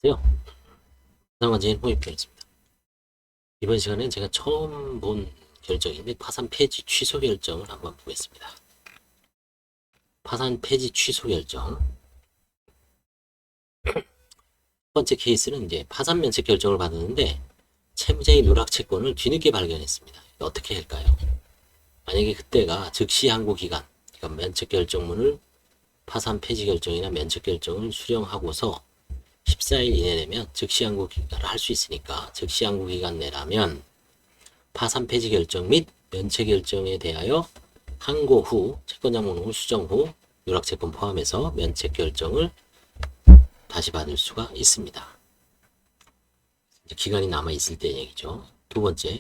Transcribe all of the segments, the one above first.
안녕하세요. 부산관제인 홍익표였습니다. 이번 시간엔 제가 처음 본 결정인데 파산 폐지 취소 결정을 한번 보겠습니다. 파산 폐지 취소 결정. 첫 번째 케이스는 이제 파산 면책 결정을 받았는데 채무자의 누락 채권을 뒤늦게 발견했습니다. 어떻게 할까요? 만약에 그때가 즉시 항고 기간, 그러니까 면책 결정문을 파산 폐지 결정이나 면책 결정을 수령하고서 14일 이내 내면 즉시 항고 기간을 할 수 있으니까 즉시 항고 기간 내라면 파산 폐지 결정 및 면책 결정에 대하여 항고 후 채권자 목록을 수정 후 누락 채권 포함해서 면책 결정을 다시 받을 수가 있습니다. 기간이 남아 있을 때 얘기죠. 두 번째,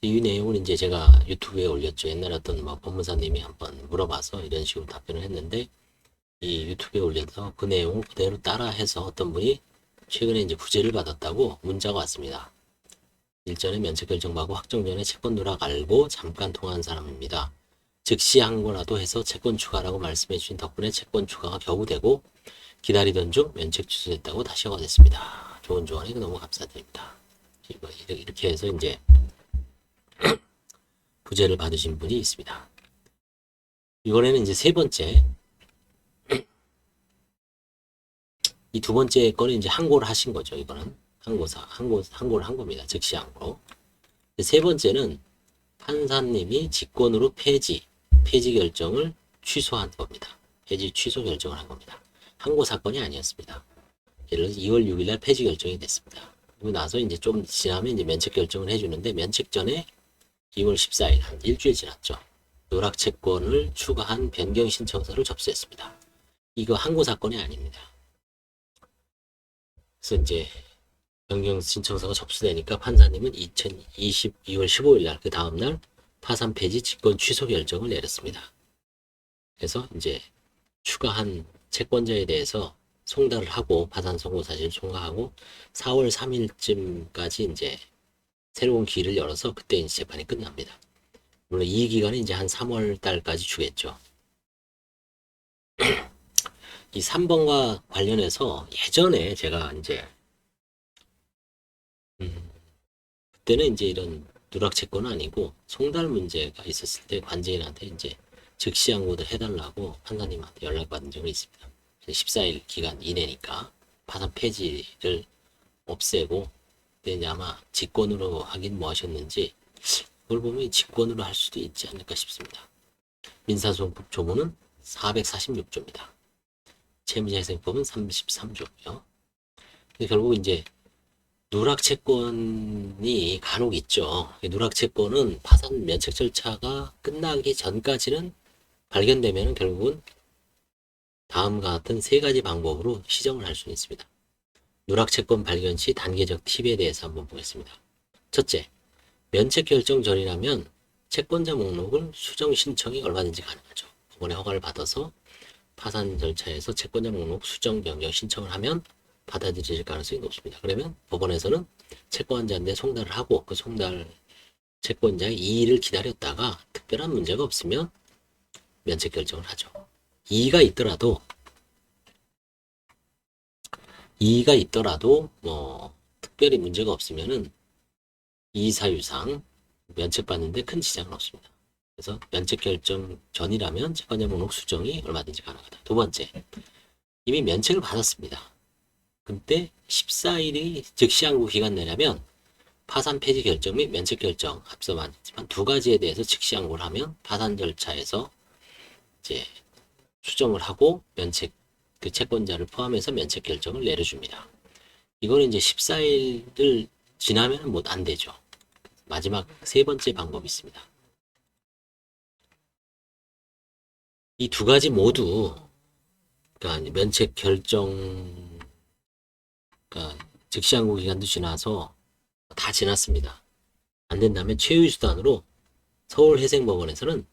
이 내용을 이제 제가 유튜브에 올렸죠. 옛날에 어떤 법무사님이 한번 물어봐서 이런 식으로 답변을 했는데 이 유튜브에 올려서 그 내용을 그대로 따라해서 어떤 분이 최근에 이제 부재를 받았다고 문자가 왔습니다. 일전에 면책 결정받고 확정 전에 채권 누락 알고 잠깐 통화한 사람입니다. 즉시 한 거라도 해서 채권 추가라고 말씀해 주신 덕분에 채권 추가가 겨우 되고 기다리던 중 면책 취소됐다고 다시 허가 됐습니다. 좋은 조언에 너무 감사드립니다. 이렇게 해서 이제 부재를 받으신 분이 있습니다. 이번에는 이제 세 번째, 이 두 번째 거는 이제 항고를 하신 거죠. 이거는 항고를 한 겁니다. 즉시 항고. 세 번째는 판사님이 직권으로 폐지 결정을 취소한 겁니다. 폐지 취소 결정을 한 겁니다. 항고 사건이 아니었습니다. 예를 들어서 2월 6일 날 폐지 결정이 됐습니다. 그리고 나서 이제 좀 지나면 이제 면책 결정을 해주는데 면책 전에 2월 14일 한 일주일 지났죠. 누락 채권을 추가한 변경 신청서를 접수했습니다. 이거 항고 사건이 아닙니다. 그래서 이제 변경 신청서가 접수되니까 판사님은 2022월 15일 날 그 다음날 파산 폐지 직권 취소 결정을 내렸습니다. 그래서 이제 추가한 채권자에 대해서 송달을 하고 파산 선고 사실을 총가하고 4월 3일쯤까지 이제 새로운 기일을 열어서 그때 이제 재판이 끝납니다. 물론 이 기간은 이제 한 3월 달까지 주겠죠. 이 3번과 관련해서 예전에 제가 이제 그때는 이제 이런 누락 채권은 아니고 송달 문제가 있었을 때 관제인한테 이제 즉시 항고를 해달라고 판사님한테 연락받은 적이 있습니다. 14일 기간 이내니까 파산 폐지를 없애고 그때 이제 아마 직권으로 하긴 뭐 하셨는지 그걸 보면 직권으로 할 수도 있지 않을까 싶습니다. 민사소송법 조문은 446조입니다. 채무자회생법은 33조고요. 결국 이제 누락 채권이 간혹 있죠. 누락 채권은 파산 면책 절차가 끝나기 전까지는 발견되면 결국은 다음과 같은 세 가지 방법으로 시정을 할 수 있습니다. 누락 채권 발견 시 단계적 팁에 대해서 한번 보겠습니다. 첫째, 면책 결정 전이라면 채권자 목록을 수정 신청이 얼마든지 가능하죠. 법원의 허가를 받아서 파산 절차에서 채권자 목록 수정 변경 신청을 하면 받아들일 가능성이 높습니다. 그러면 법원에서는 채권자한테 송달을 하고 그 송달 채권자의 이의를 기다렸다가 특별한 문제가 없으면 면책 결정을 하죠. 이의가 있더라도 뭐 특별히 문제가 없으면은 이의사유상 면책받는데 큰 지장은 없습니다. 그래서 면책 결정 전이라면 채권자 목록 수정이 얼마든지 가능하다. 두 번째, 이미 면책을 받았습니다. 그때 14일이 즉시 항고 기간 내려면 파산 폐지 결정 및 면책 결정 앞서 말했지만 두 가지에 대해서 즉시 항고를 하면 파산 절차에서 이제 수정을 하고 면책 그 채권자를 포함해서 면책 결정을 내려줍니다. 이거는 이제 14일을 지나면 못 안 되죠. 마지막 세 번째 방법이 있습니다. 이 두 가지 모두 그러니까 면책 결정 그러니까 즉시 항고 기간도 지나서 다 지났습니다. 안 된다면 최후의 수단으로 서울회생법원에서는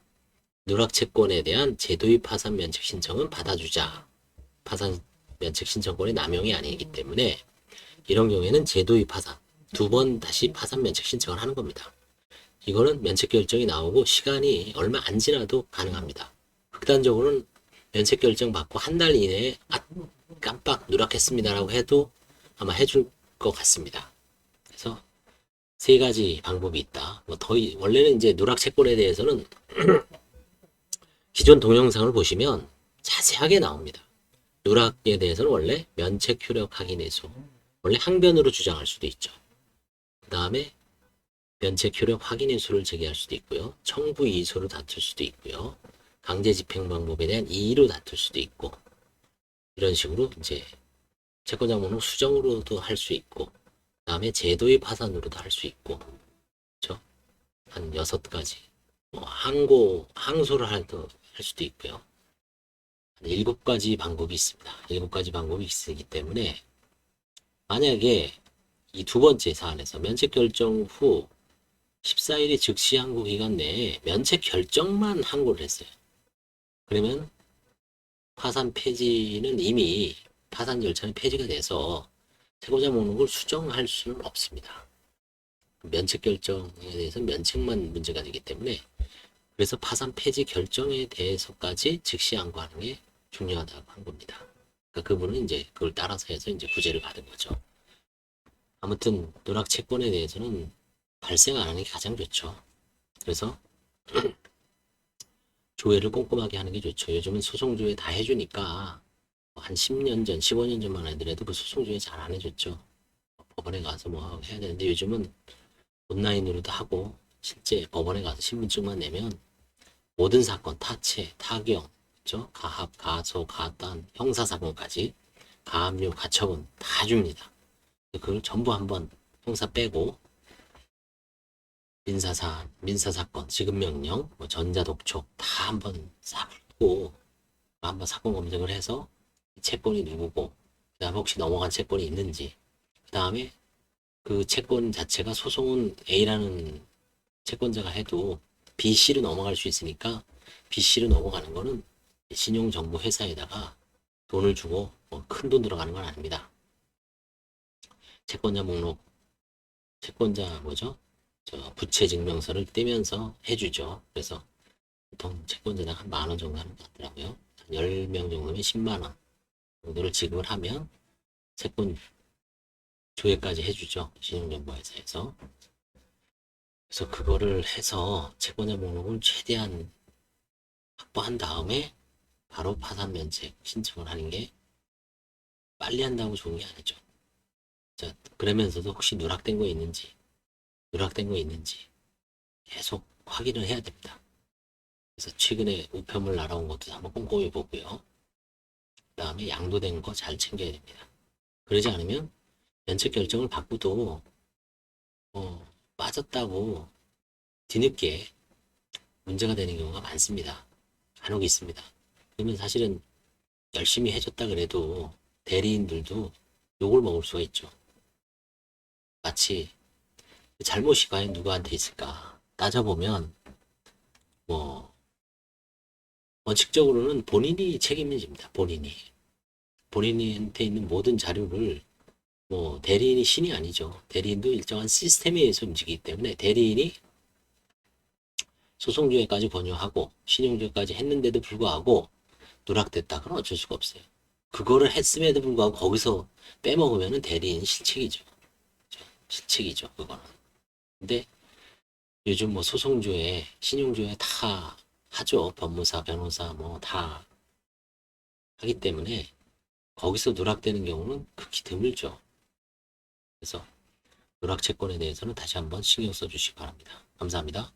누락 채권에 대한 제도의 파산 면책 신청은 받아주자. 파산 면책 신청권의 남용이 아니기 때문에 이런 경우에는 제도의 파산, 두 번 다시 파산 면책 신청을 하는 겁니다. 이거는 면책 결정이 나오고 시간이 얼마 안 지나도 가능합니다. 극단적으로는 면책 결정 받고 한 달 이내에 깜빡 누락했습니다라고 해도 아마 해줄 것 같습니다. 그래서 세 가지 방법이 있다. 원래는 이제 누락 채권에 대해서는 기존 동영상을 보시면 자세하게 나옵니다. 누락에 대해서는 원래 면책 효력 확인 해소, 원래 항변으로 주장할 수도 있죠. 그 다음에 면책 효력 확인 해소를 제기할 수도 있고요. 청부 이의소로 다툴 수도 있고요. 강제 집행 방법에 대한 이의로 다툴 수도 있고, 이런 식으로 이제 채권자 목록 수정으로도 할 수 있고, 그 다음에 제도의 파산으로도 할 수 있고, 그렇죠? 한 6가지. 항소를 할 수도 있고요. 7가지 방법이 있습니다. 7가지 방법이 있기 때문에 만약에 이 두 번째 사안에서 면책 결정 후 14일이 즉시 항고 기간 내에 면책 결정만 항고를 했어요. 그러면 파산 폐지는 이미 파산 절차는 폐지가 돼서 채권자 목록을 수정할 수는 없습니다. 면책 결정에 대해서는 면책만 문제가 되기 때문에, 그래서 파산 폐지 결정에 대해서까지 즉시 항고하는 게 중요하다고 한 겁니다. 그러니까 그분은 이제 그걸 따라서 해서 이제 구제를 받은 거죠. 아무튼 누락 채권에 대해서는 발생 안 하는 게 가장 좋죠. 그래서 조회를 꼼꼼하게 하는 게 좋죠. 요즘은 소송조회 다 해주니까 한 10년 전, 15년 전만 하더라도 그 소송조회 잘 안 해줬죠. 법원에 가서 뭐 해야 되는데 요즘은 온라인으로도 하고 실제 법원에 가서 신분증만 내면 모든 사건, 타체, 타경, 그렇죠? 가합, 가소, 가단, 형사사건까지 가압류, 가처분 다 줍니다. 그걸 전부 한번 형사 빼고 민사사건, 지급명령, 뭐 전자독촉 다 한번 싹 훑고 한번 사건 검증을 해서 채권이 누구고, 그 다음에 혹시 넘어간 채권이 있는지, 그 다음에 그 채권 자체가 소송은 A라는 채권자가 해도 B씨로 넘어갈 수 있으니까 B씨로 넘어가는 거는 신용정보 회사에다가 돈을 주고 큰 돈 들어가는 건 아닙니다. 채권자 목록, 채권자 뭐죠? 부채 증명서를 떼면서 해주죠. 그래서 보통 채권자당 한 10,000원 정도 하는 것 같더라고요. 10명 정도면 10만원 정도를 지급을 하면 채권 조회까지 해주죠. 신용정보회사에서. 그래서 그거를 해서 채권자 목록을 최대한 확보한 다음에 바로 파산 면책 신청을 하는 게 빨리 한다고 좋은 게 아니죠. 자, 그러면서도 혹시 누락된 거 있는지 계속 확인을 해야 됩니다. 그래서 최근에 우편물 날아온 것도 한번 꼼꼼히 보고요. 그 다음에 양도된 거 잘 챙겨야 됩니다. 그러지 않으면 면책 결정을 받고도 빠졌다고 뒤늦게 문제가 되는 경우가 많습니다. 간혹 있습니다. 그러면 사실은 열심히 해줬다 그래도 대리인들도 욕을 먹을 수가 있죠. 마치 잘못이 과연 누구한테 있을까 따져보면 뭐 원칙적으로는 본인이 책임을 집니다. 본인한테 있는 모든 자료를 뭐 대리인이 신이 아니죠. 대리인도 일정한 시스템에 의해서 움직이기 때문에 대리인이 소송조회까지 권유하고 신용조회까지 했는데도 불구하고 누락됐다. 그건 어쩔 수가 없어요. 그거를 했음에도 불구하고 거기서 빼먹으면 대리인 실책이죠. 실책이죠. 그거는. 근데 요즘 뭐 소송조회, 신용조회 다 하죠. 법무사, 변호사 뭐 다 하기 때문에 거기서 누락되는 경우는 극히 드물죠. 그래서 누락 채권에 대해서는 다시 한번 신경 써주시기 바랍니다. 감사합니다.